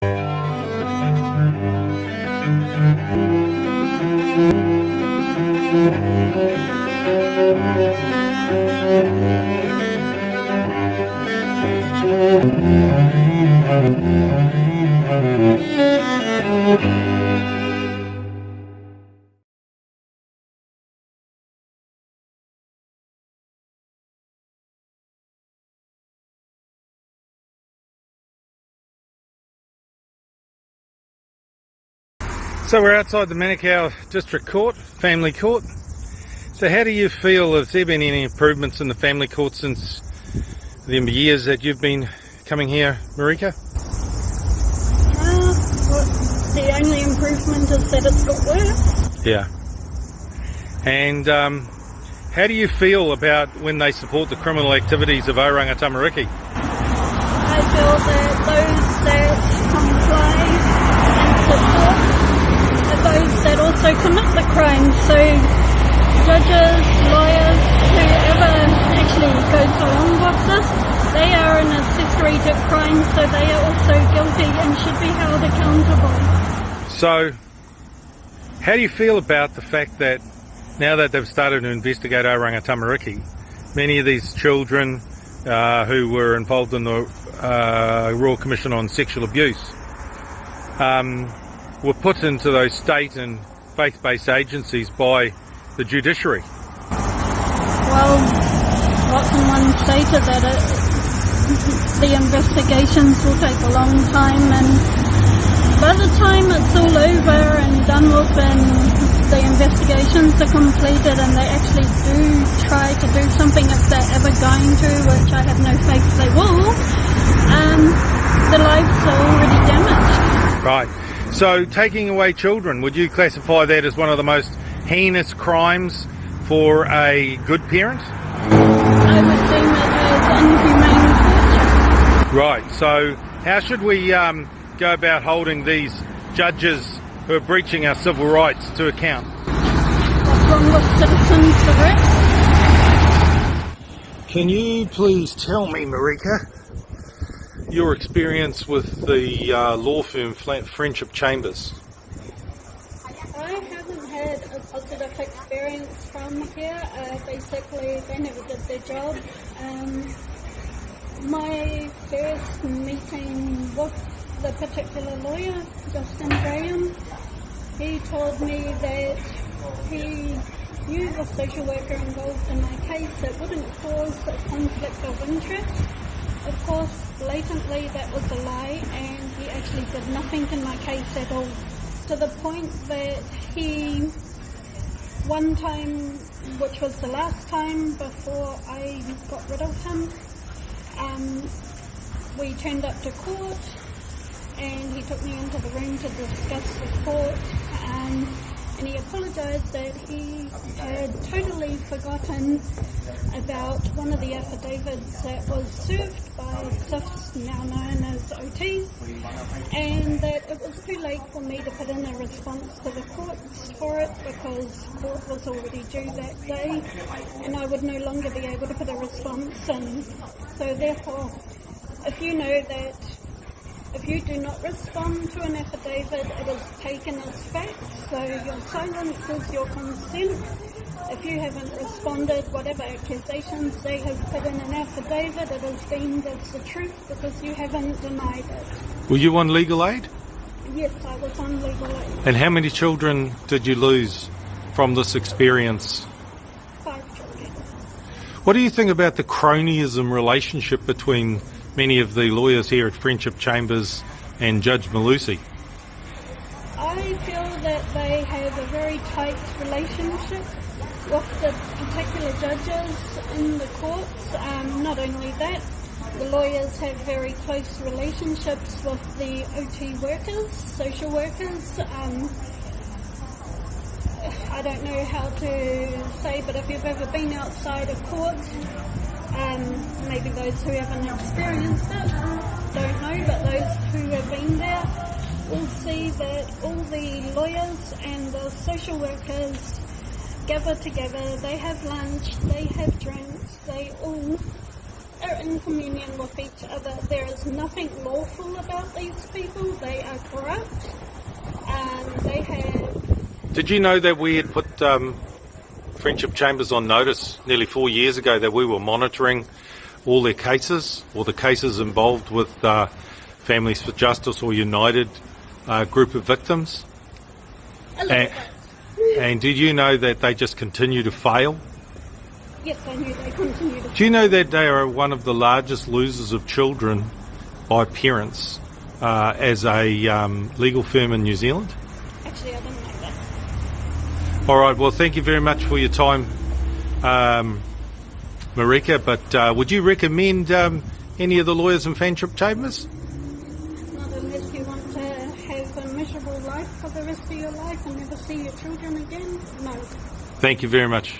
So we're outside the Manukau District Court, Family Court. So how do you feel? Has there been any improvements in the Family Court since the years that you've been coming here, Moreka? The only improvement is that it's got worse. Yeah. And how do you feel about when they support the criminal activities of Oranga Tamariki? I feel that those that comply and support are those that also commit the crime. So judges, lawyers, whoever actually goes along with this, they are an accessory to crime, so they are also guilty and should be held accountable. So how do you feel about the fact that now that they've started to investigate Oranga Tamariki, many of these children who were involved in the Royal Commission on Sexual Abuse were put into those state and faith-based agencies by the judiciary? Well, Watson stated that the investigations will take a long time, and by the time it's all over and done with and the investigations are completed and they actually do try to do something, if they're ever going to, which I have no faith they will, the lives are already damaged. Right. So taking away children, would you classify that as one of the most heinous crimes for a good parent? I would deem it as inhumane torture. Right. So how should we go about holding these judges who are breaching our civil rights to account? What's wrong with citizens' arrest? Can you please tell me, Moreka, your experience with the law firm Friendship Chambers? I haven't had a positive experience from here. Basically, they never did their job. My first meeting with the particular lawyer, Justin Graham, he told me that he knew the social worker involved in my case. It wouldn't cause a conflict of interest. Of course, blatantly that was a lie, and he actually did nothing in my case at all. To the point that he, one time, which was the last time before I got rid of him, we turned up to court and he took me into the room to discuss the court, and he apologised that he had totally forgotten about one of the affidavits that was served by SIFs, now known as OT, and that it was too late for me to put in a response to the courts for it because court was already due that day and I would no longer be able to put a response in. So therefore, if you know that if you do not respond to an affidavit, it is taken as fact, so your silence is your consent. If you haven't responded, whatever accusations they have put in an affidavit, it is deemed as the truth because you haven't denied it. Were you on legal aid? Yes, I was on legal aid. And how many children did you lose from this experience? 5 children. What do you think about the cronyism relationship between many of the lawyers here at Friendship Chambers and Judge Malusi? I feel that they have a very tight relationship with the particular judges in the courts. Not only that, the lawyers have very close relationships with the OT workers, social workers. I don't know how to say, but if you've ever been outside a court, maybe those who haven't experienced it don't know, but those who have been there will see that all the lawyers and the social workers gather together, they have lunch, they have drinks, they all are in communion with each other. There is nothing lawful about these people. They are corrupt. They have... Did you know that we had put Friendship Chambers on notice nearly 4 years ago that we were monitoring all their cases, or the cases involved with Families for Justice or United group of victims? A little bit. And did you know that they just continue to fail? Yes, I knew they continue to... Do you know that they are one of the largest losers of children by parents as a legal firm in New Zealand? Actually, I didn't know that. All right, well, thank you very much for your time, Moreka, but would you recommend any of the lawyers in Friendship Chambers? Not unless you want to have a miserable life for the rest of your life and never see your children again. No. Thank you very much.